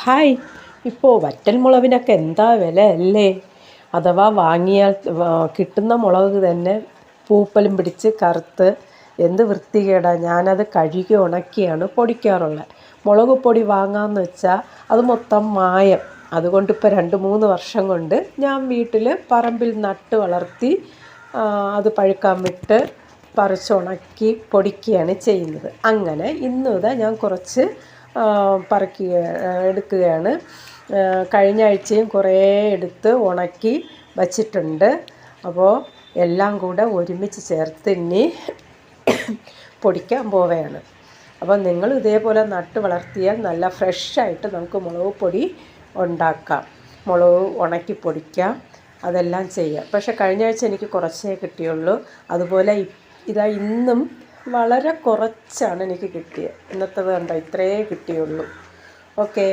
Hi, ഇപ്പോൾ വറ്റൽമുളകിനൊക്കെ എന്താ വില അല്ലേ? അഥവാ വാങ്ങിയാൽ കിട്ടുന്ന മുളക് തന്നെ പൂപ്പലും പിടിച്ച് കറുത്ത് എന്ത് വൃത്തികേടാണ്. ഞാനത് കഴുകി ഉണക്കിയാണ് പൊടിക്കാറുള്ളത്. മുളക് പൊടി വാങ്ങാമെന്ന് വെച്ചാൽ അത് മൊത്തം മായം. അതുകൊണ്ട് ഇപ്പോൾ 2-3 വർഷം കൊണ്ട് ഞാൻ വീട്ടിൽ പറമ്പിൽ നട്ട് വളർത്തി അത് പഴുക്കാൻ വിട്ട് പറിച്ചുണക്കി പൊടിക്കുകയാണ് ചെയ്യുന്നത്. അങ്ങനെ ഇന്നിതാ ഞാൻ കുറച്ച് എടുക്കുകയാണ്. കഴിഞ്ഞ ആഴ്ചയും കുറേ എടുത്ത് ഉണക്കി വച്ചിട്ടുണ്ട്. അപ്പോൾ എല്ലാം കൂടെ ഒരുമിച്ച് ചേർത്ത് ഇനി പൊടിക്കാൻ പോവുകയാണ്. അപ്പോൾ നിങ്ങൾ ഇതേപോലെ നട്ട് വളർത്തിയാൽ നല്ല ഫ്രഷായിട്ട് നമുക്ക് മുളക് പൊടി ഉണ്ടാക്കാം, മുളക് ഉണക്കി പൊടിക്കാം, അതെല്ലാം ചെയ്യാം. പക്ഷേ കഴിഞ്ഞ ആഴ്ച എനിക്ക് കുറച്ചേ കിട്ടിയുള്ളൂ. അതുപോലെ ഇന്നും വളരെ കുറച്ചാണ് എനിക്ക് കിട്ടിയത്. ഇന്നത്തേത് കണ്ടോ, ഇത്രയേ കിട്ടിയുള്ളൂ. ഓക്കെ.